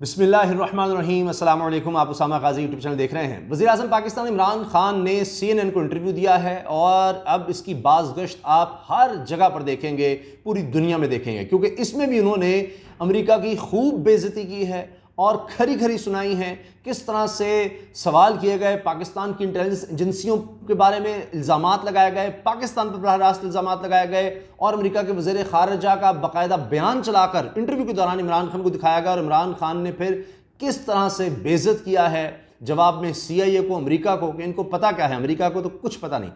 बिस्मिल्लाहिर्रहमानिर्रहीम, अस्सलाम वालेकुम। आप उसामा गाजी यूट्यूब चैनल देख रहे हैं। वज़ीर-ए-आज़म पाकिस्तान इमरान खान ने CNN को इंटरव्यू दिया है और अब इसकी बाज़गश्त आप हर जगह पर देखेंगे, पूरी दुनिया में देखेंगे, क्योंकि इसमें भी उन्होंने अमेरिका की खूब बेइज्जती की है और खरी खरी सुनाई हैं। किस तरह से सवाल किए गए, पाकिस्तान की इंटेलिजेंस एजेंसियों के बारे में इल्ज़ामात लगाए गए, पाकिस्तान पर बराह रास्त इल्ज़ामात लगाए गए और अमेरिका के वज़ीर ख़ारिजा का बाकायदा बयान चलाकर इंटरव्यू के दौरान इमरान खान को दिखाया गया और इमरान खान ने फिर किस तरह से बेइज्जत किया है जवाब में CIA को, अमेरिका को, कि इनको पता क्या है, अमेरिका को तो कुछ पता नहीं।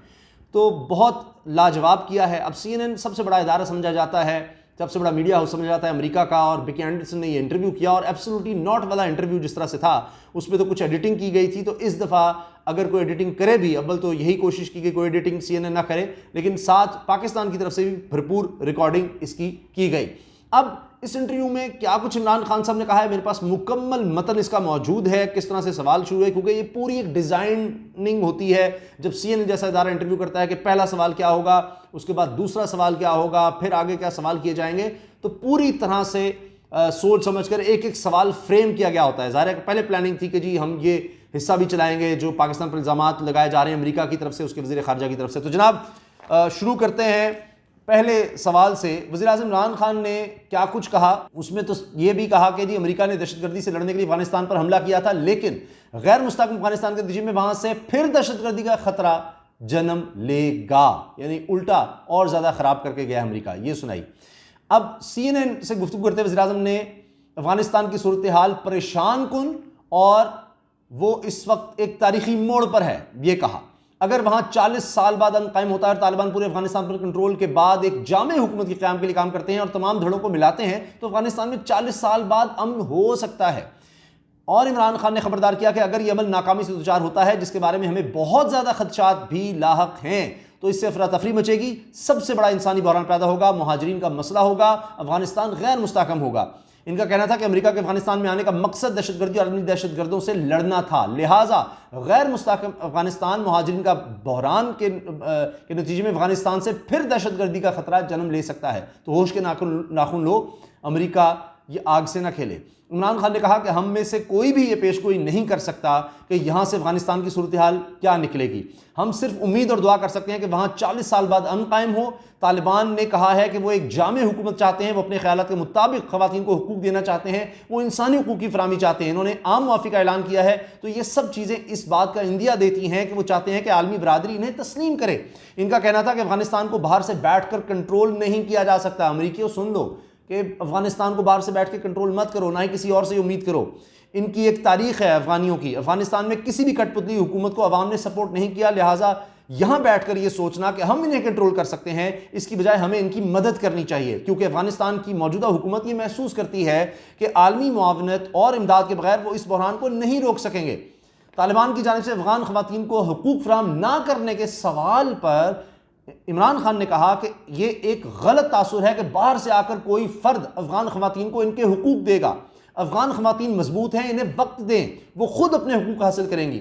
तो बहुत लाजवाब किया है। अब CNN सबसे बड़ा इदारा समझा जाता है, सबसे बड़ा मीडिया हाउस समझा जाता है अमेरिका का, और बिकी एंडरसन ने ये इंटरव्यू किया और एब्सोल्युटली नॉट वाला इंटरव्यू जिस तरह से था उसमें तो कुछ एडिटिंग की गई थी। तो इस दफ़ा अगर कोई एडिटिंग करे भी, अव्वल तो यही कोशिश की कि कोई एडिटिंग CNN ना करे, लेकिन साथ पाकिस्तान की तरफ से भी भरपूर रिकॉर्डिंग इसकी की गई। अब इस इंटरव्यू में क्या कुछ इमरान खान साहब ने कहा है, मेरे पास मुकम्मल मतन इसका मौजूद है, किस तरह से सवाल शुरू है, क्योंकि ये पूरी एक डिज़ाइनिंग होती है। जब CNN जैसा इदारा इंटरव्यू करता है कि पहला सवाल क्या होगा, उसके बाद दूसरा सवाल क्या होगा, फिर आगे क्या सवाल किए जाएंगे, तो पूरी तरह से सोच समझ कर एक एक सवाल फ्रेम किया गया होता है। ज़ाहिर है पहले प्लानिंग थी कि जी हम ये हिस्सा भी चलाएंगे जो पाकिस्तान पर इल्ज़ामात लगाए जा रहे हैं अमेरिका की तरफ से, उसके वज़ीर ख़ारिजा की तरफ से। तो जनाब शुरू करते हैं पहले सवाल से। वज़ीर-ए-आज़म इमरान खान ने क्या कुछ कहा, उसमें तो ये भी कहा कि जी अमेरिका ने दहशतगर्दी से लड़ने के लिए अफगानिस्तान पर हमला किया था, लेकिन गैर मुस्तक़िल अफगानिस्तान के नतीजे में वहाँ से फिर दहशतगर्दी का ख़तरा जन्म लेगा, यानी उल्टा और ज़्यादा ख़राब करके गया अमेरिका, ये सुनाई। अब CNN से गुफ्तगू करते हुए वज़ीर-ए-आज़म ने अफगानिस्तान की सूरत हाल परेशान कुन और वो इस वक्त एक तारीखी मोड़ पर है, ये कहा। अगर वहां 40 साल बाद अमन कायम होता है और तालिबान पूरे अफगानिस्तान पर कंट्रोल के बाद एक जामे हुकूमत के क़याम के लिए काम करते हैं और तमाम धड़ों को मिलाते हैं, तो अफगानिस्तान में 40 साल बाद अमन हो सकता है। और इमरान खान ने खबरदार किया कि अगर यह अमल नाकामी से दुचार होता है, जिसके बारे में हमें बहुत ज़्यादा खदशात भी लाहक हैं, तो इससे अफरा तफरी मचेगी, सबसे बड़ा इंसानी बहरान पैदा होगा, मुहाजिरीन का मसला होगा, अफगानिस्तान गैर मुस्तहकम होगा। इनका कहना था कि अमेरिका के अफगानिस्तान में आने का मकसद दहशतगर्दी और आलमी दहशतगर्दों से लड़ना था, लिहाजा गैर मुस्तहकम अफगानिस्तान मुहाजिरीन का बहरान के नतीजे में अफगानिस्तान से फिर दहशतगर्दी का खतरा जन्म ले सकता है। तो होश के नाखून लो, अमेरिका ये आग से ना खेले। इमरान खान ने कहा कि हम में से कोई भी ये पेशगोई नहीं कर सकता कि यहाँ से अफगानिस्तान की सूरत हाल क्या निकलेगी। हम सिर्फ उम्मीद और दुआ कर सकते हैं कि वहाँ 40 साल बाद अमन कायम हो। तालिबान ने कहा है कि वो एक जामे हुकूमत चाहते हैं, वो अपने ख्यालात के मुताबिक ख़वातीन को हुकूक देना चाहते हैं, वो इंसानी हुकूक की फराहमी चाहते हैं। इन्होंने आम मुआफ़ी का ऐलान किया है। तो ये सब चीज़ें इस बात का इंदिया देती हैं कि वो चाहते हैं कि आलमी बरादरी इन्हें तस्लीम करे। इनका कहना था कि अफगानिस्तान को बाहर से बैठ कर कंट्रोल नहीं किया जा सकता। अमरीकियों सुन लो कि अफगानिस्तान को बाहर से बैठ के कंट्रोल मत करो, ना ही किसी और से उम्मीद करो। इनकी एक तारीख है अफगानियों की, अफगानिस्तान में किसी भी कठपुतली हुकूमत को अवाम ने सपोर्ट नहीं किया, लिहाजा यहां बैठकर ये सोचना कि हम इन्हें कंट्रोल कर सकते हैं, इसकी बजाय हमें इनकी मदद करनी चाहिए, क्योंकि अफगानिस्तान की मौजूदा हुकूमत ये महसूस करती है कि आलमी मुआवनत और इमदाद के बगैर वो इस बहरान को नहीं रोक सकेंगे। तालिबान की जानिब से अफगान ख़वातीन को हुकूक फराहम ना करने के सवाल पर इमरान खान ने कहा कि यह एक गलत तासुर है कि बाहर से आकर कोई फर्द अफगान ख़वातीन को इनके हुकूक देगा। अफगान ख़वातीन मजबूत हैं, इन्हें वक्त दें, वो खुद अपने हुकूक हासिल करेंगी।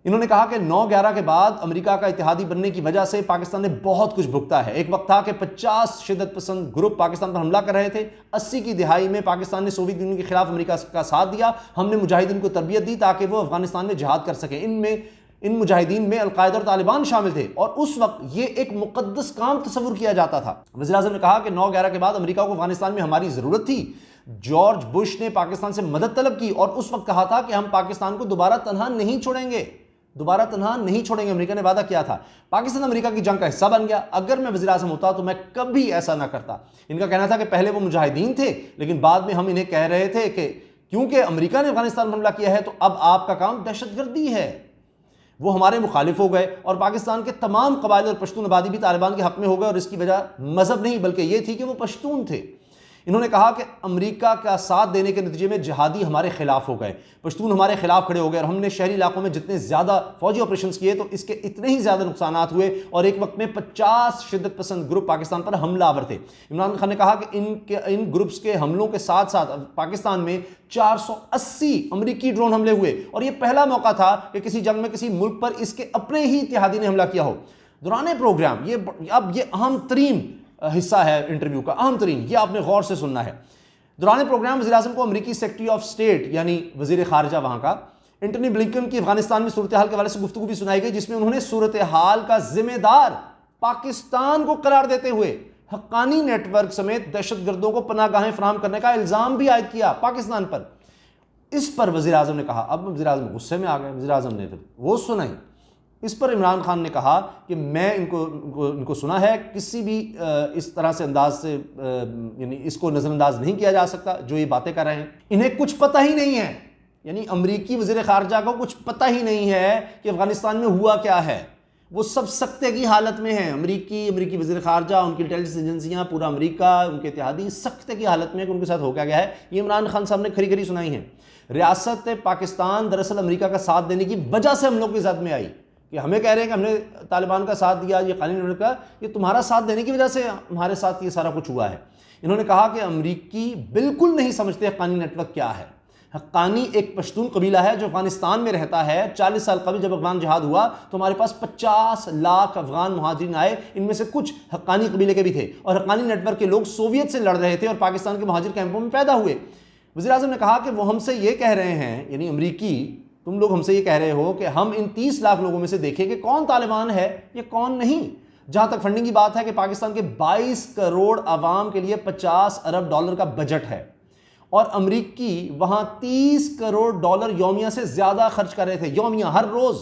इन्होंने कहा कि 9/11 के बाद अमेरिका का इत्तेहादी बनने की वजह से पाकिस्तान ने बहुत कुछ भुगता है। एक वक्त था कि 50 शिद्दत पसंद ग्रुप पाकिस्तान पर हमला कर रहे थे। 80 की दिहाई में पाकिस्तान ने सोवियत यूनियन के खिलाफ अमेरिका का साथ दिया। हमने मुजाहिदीन को तरबियत दी ताकि वो अफगानिस्तान में जिहाद कर सकें। इन मुजाहिदीन में अलकायदा और तालिबान शामिल थे और उस वक्त ये एक मुकद्दस काम तस्वुर किया जाता था। वज़ीर-ए-आज़म ने कहा कि 9/11 के बाद अमेरिका को अफगानिस्तान में हमारी ज़रूरत थी। जॉर्ज बुश ने पाकिस्तान से मदद तलब की और उस वक्त कहा था कि हम पाकिस्तान को दोबारा तन्हा नहीं छोड़ेंगे, दोबारा तन्हा नहीं छोड़ेंगे। अमेरिका ने वादा किया था। पाकिस्तान अमेरिका की जंग का हिस्सा बन गया। अगर मैं वज़ीर-ए-आज़म होता तो मैं कभी ऐसा ना करता। इनका कहना था कि पहले वो मुजाहिदीन थे, लेकिन बाद में हम इन्हें कह रहे थे कि क्योंकि अमेरिका ने अफगानिस्तान में हमला किया है तो अब आपका काम दहशतगर्दी है। वो हमारे मुखालिफ हो गए और पाकिस्तान के तमाम कबाइल और पश्तून आबादी भी तालिबान के हक में हो गए और इसकी वजह मजहब नहीं बल्कि ये थी कि वो पश्तून थे। इन्होंने कहा कि अमेरिका का साथ देने के नतीजे में जिहादी हमारे खिलाफ हो गए, पश्तून हमारे खिलाफ खड़े हो गए और हमने शहरी इलाकों में जितने ज़्यादा फौजी ऑपरेशन किए तो इसके इतने ही ज़्यादा नुकसान हुए और एक वक्त में 50 शिद्दत पसंद ग्रुप पाकिस्तान पर हमलावर थे। इमरान खान ने कहा कि इन ग्रुप्स के हमलों के साथ साथ पाकिस्तान में 480 अमरीकी ड्रोन हमले हुए और यह पहला मौका था कि किसी जंग में किसी मुल्क पर इसके अपने ही इत्तेहादी ने हमला किया हो। दौरान प्रोग्राम ये अहम तरीन हिस्सा है इंटरव्यू का, अहम तरीन, ये आपने गौर से सुनना है। दौरान प्रोग्राम वज़ीर-ए-आज़म को अमेरिकी सेक्रेटरी ऑफ स्टेट यानी वज़ीर ख़ारजा वहां का एंटनी ब्लिंकन की अफगानिस्तान में सूरत हाल के हवाले से गुफ्तगू भी सुनाई गई, जिसमें उन्होंने सूरत हाल का जिम्मेदार पाकिस्तान को करार देते हुए हक्कानी नेटवर्क समेत दहशतगर्दों को पनाहगाहें फराहम करने का इल्जाम भी आयद किया पाकिस्तान पर। इस पर वज़ीर-ए-आज़म ने कहा, अब वज़ीर-ए-आज़म गुस्से में आ गए, वज़ीर-ए-आज़म ने फिर वो सुनाई। इस पर इमरान खान ने कहा कि मैं इनको सुना है, किसी भी इस तरह से अंदाज से यानी इसको नज़रअंदाज नहीं किया जा सकता जो ये बातें कर रहे हैं। इन्हें कुछ पता ही नहीं है, यानी अमरीकी वज़ीर ख़ारजा को कुछ पता ही नहीं है कि अफ़गानिस्तान में हुआ क्या है। वो सब सख्ते की हालत में हैं। अमरीकी वज़ीर ख़ारजा, उनकी इंटेलिजेंस एजेंसियाँ, पूरा अमरीका, उनके इत्तेहादी सख्ते की हालत में कि उनके साथ हो क्या गया है, ये इमरान खान साहब ने खरी खरी सुनाई है। रियासत पाकिस्तान दरअसल अमरीका का साथ देने की वजह से हम लोग की ज़द में आई कि हमें कह रहे हैं कि हमने तालिबान का साथ दिया, ये कानूनी का, ये तुम्हारा साथ देने की वजह से हमारे साथ ये सारा कुछ हुआ है। इन्होंने कहा कि अमरीकी बिल्कुल नहीं समझते हक्कानी नेटवर्क क्या है। हक्कानी एक पश्तून कबीला है जो अफगानिस्तान में रहता है। 40 साल कबल जब अफगान जिहाद हुआ तो हमारे पास 50 लाख अफगान मुहाजिरीन आए, इनमें से कुछ हक्कानी कबीले के भी थे और हक्कानी नेटवर्क के लोग सोवियत से लड़ रहे थे और पाकिस्तान के मुहाजिर कैंपों में पैदा हुए। वज़ीर-ए-आज़म ने कहा कि वो हमसे ये कह रहे हैं, यानी अमरीकी, तुम लोग हमसे ये कह रहे हो कि हम इन 30 लाख लोगों में से देखें कि कौन तालिबान है या कौन नहीं। जहां तक फंडिंग की बात है कि पाकिस्तान के 22 करोड़ आवाम के लिए 50 अरब डॉलर का बजट है और अमरीकी वहां 30 करोड़ डॉलर यौमिया से ज्यादा खर्च कर रहे थे, यौमिया हर रोज,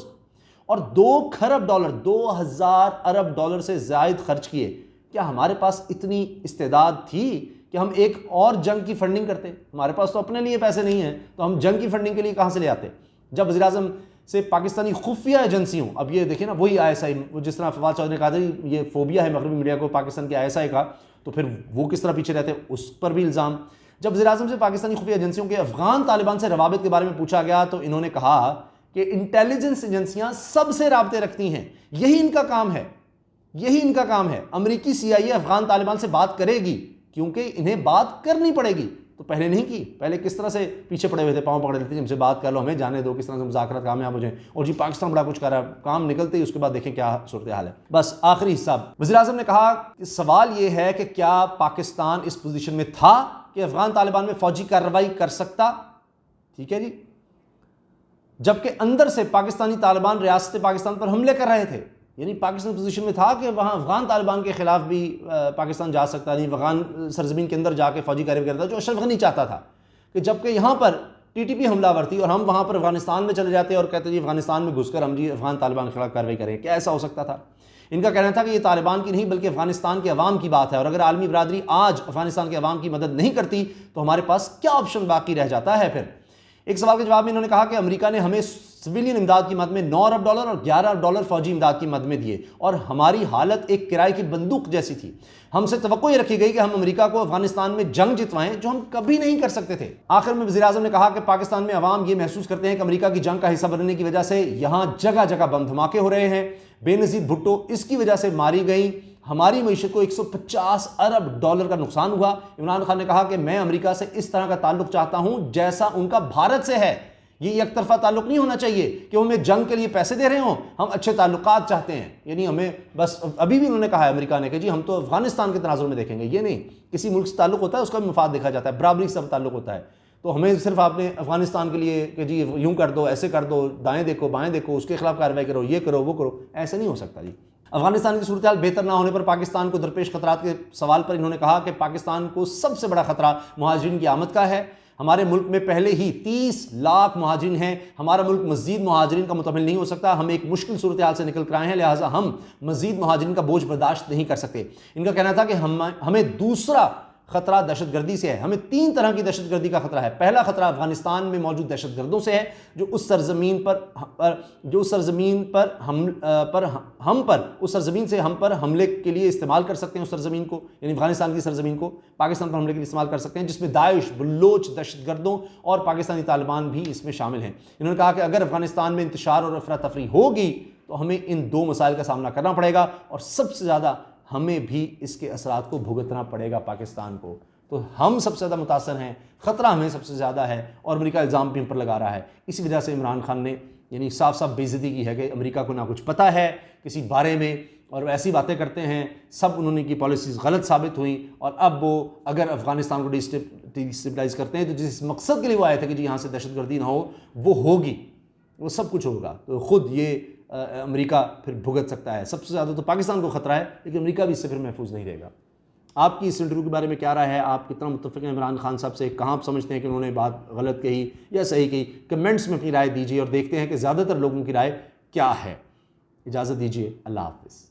और 2 खरब डॉलर 2000 अरब डॉलर से ज्यादा खर्च किए। क्या हमारे पास इतनी इस्तेदाद थी कि हम एक और जंग की फंडिंग करते? हमारे पास तो अपने लिए पैसे नहीं है, तो हम जंग की फंडिंग के लिए कहां से ले आते? जब वज़ीर-ए-आज़म से पाकिस्तानी खुफिया एजेंसियों, अब ये देखिए ना, वही ISI, जिस तरह फवाद चौधरी ने कहा था ये फोबिया है मगरबी मीडिया को पाकिस्तान के ISI का, तो फिर वो किस तरह पीछे रहते, उस पर भी इल्ज़ाम। जब वज़ीर-ए-आज़म से पाकिस्तानी खुफिया एजेंसियों के अफगान तालिबान से रवाबित के बारे में पूछा गया तो इन्होंने कहा कि इंटेलिजेंस एजेंसियां सबसे राब्ते रखती हैं, यही इनका काम है, यही इनका काम है। अमरीकी CIA अफगान तालिबान से बात करेगी क्योंकि इन्हें बात करनी पड़ेगी, तो पहले नहीं की। पहले किस तरह से पीछे पड़े हुए थे, पाँव पकड़े लेते थे, हमसे बात कर लो, हमें जाने दो, किस तरह से मुज़ाकरात कामयाब हो जाए, और जी पाकिस्तान बड़ा कुछ कर रहा है, काम निकलते ही उसके बाद देखें क्या सूरत हाल है। बस आखिरी हिस्सा, वज़ीर-ए-आज़म ने कहा कि सवाल ये है कि क्या पाकिस्तान इस पोजीशन में था कि अफगान तालिबान में फौजी कार्रवाई कर सकता? ठीक है जी, जबकि अंदर से पाकिस्तानी तालिबान रियासत पाकिस्तान पर हमले कर रहे थे, यानी पाकिस्तान पोजीशन में था कि वहाँ अफगान तालिबान के खिलाफ भी पाकिस्तान जा सकता नहीं, अफगान सरजमीन के अंदर जाके फौजी कार्रवाई करता, जो अशरफ गनी चाहता था। कि जबकि यहाँ पर TTP हमलावर थी और हम वहाँ पर अफगानिस्तान में चले जाते और कहते जी अफगानिस्तान में घुसकर हम जी अफगान तालिबान के खिलाफ कार्रवाई करें, क्या ऐसा हो सकता था? इनका कहना था कि ये तालिबान की नहीं बल्कि अफगानिस्तान के अवाम की बात है, और अगर आलमी बरादरी आज अफगानिस्तान के अवाम की मदद नहीं करती तो हमारे पास क्या ऑप्शन बाकी रह जाता है? फिर एक सवाल के जवाब में इन्होंने कहा कि अमेरिका ने हमें सिविलियन इमदाद की मद में 9 अरब डॉलर और 11 अरब डॉलर फौजी इमदाद की मद में दिए, और हमारी हालत एक किराए की बंदूक जैसी थी। हमसे तवक्को ये रखी गई कि हम अमेरिका को अफगानिस्तान में जंग जितवाएं, जो हम कभी नहीं कर सकते थे। आखिर में वज़ीर-ए-आज़म ने कहा कि पाकिस्तान में अवाम ये महसूस करते हैं कि अमेरिका की जंग का हिस्सा बनने की वजह से यहाँ जगह जगह बम धमाके हो रहे हैं। बेनज़ीर भुट्टो इसकी वजह से मारी गई, हमारी मईशत को 150 अरब डॉलर का नुकसान हुआ। इमरान खान ने कहा कि मैं अमेरिका से इस तरह का ताल्लुक चाहता हूं जैसा उनका भारत से है। ये एक तरफा ताल्लुक नहीं होना चाहिए कि वो हमें जंग के लिए पैसे दे रहे हों, हम अच्छे ताल्लुकात चाहते हैं। यानी हमें बस, अभी भी उन्होंने कहा है अमेरिका ने कि जी हम तो अफगानिस्तान के तनाजुर में देखेंगे, ये नहीं, किसी मुल्क से ताल्लुक होता है उसका भी मफाद देखा जाता है, बराबरी से ताल्लुक होता है। तो हमें सिर्फ आपने अफगानिस्तान के लिए कि जी यूं कर दो, ऐसे कर दो, दाएं देखो बाएं देखो, उसके खिलाफ कार्रवाई करो, ये करो वो करो, ऐसे नहीं हो सकता जी। अफगानिस्तान की सूरत हाल बेहतर ना होने पर पाकिस्तान को दरपेश खतरात के सवाल पर इन्होंने कहा कि पाकिस्तान को सबसे बड़ा खतरा मुहाजिरीन की आमद का है। हमारे मुल्क में पहले ही 30 लाख मुहाजिरीन हैं, हमारा मुल्क मज़ीद मुहाजिरीन का मुतहम्मिल नहीं हो सकता। हम एक मुश्किल सूरत हाल से निकल कर आए हैं, लिहाजा हम मज़ीद मुहाजिरीन का बोझ बर्दाश्त नहीं कर सकते। इनका कहना था कि हमें दूसरा खतरा दहशतगर्दी से है। हमें 3 तरह की दहशतगर्दी का खतरा है। पहला खतरा अफगानिस्तान में मौजूद दहशतगर्दों से है, जो उस सरजमीन से हम पर हमले के लिए इस्तेमाल कर सकते हैं, उस सरजमीन को, यानी अफगानिस्तान की सरजमीन को पाकिस्तान पर हमले के लिए इस्तेमाल कर सकते हैं, जिसमें दाइश, बलोच दहशतगर्दों और पाकिस्तानी तालिबान भी इसमें शामिल हैं। इन्होंने कहा कि अगर अफगानिस्तान में इंतशार और अफरा तफरी होगी तो हमें इन 2 मसाइल का सामना करना पड़ेगा, और सबसे ज़्यादा हमें भी इसके असरात को भुगतना पड़ेगा पाकिस्तान को। तो हम सबसे ज़्यादा मुतासर हैं, ख़तरा हमें सबसे ज़्यादा है, और अमेरिका इल्ज़ाम भी हम पर लगा रहा है। इसी वजह से इमरान खान ने यानी साफ साफ बेइज्जती की है कि अमेरिका को ना कुछ पता है किसी बारे में और ऐसी बातें करते हैं। सब उन्होंने की पॉलिसीज़ गलत साबित हुई और अब वो अगर अफ़गानिस्तान को डिस्टेबलाइज़ करते हैं तो जिस मकसद के लिए वो आए थे कि जी यहाँ से दहशतगर्दी ना हो वो होगी, वो सब कुछ होगा। तो ख़ुद ये अमेरिका फिर भुगत सकता है। सबसे ज़्यादा तो पाकिस्तान को ख़तरा है, लेकिन अमेरिका भी इससे फिर महफूज नहीं रहेगा। आपकी इस इंटरव्यू के बारे में क्या राय है? आप कितना मुत्तफ़िक़ हैं इमरान खान साहब से? कहाँ आप समझते हैं कि उन्होंने बात गलत कही या सही कही? कमेंट्स में अपनी राय दीजिए और देखते हैं कि ज़्यादातर लोगों की राय क्या है। इजाज़त दीजिए, अल्लाह हाफ़िज़।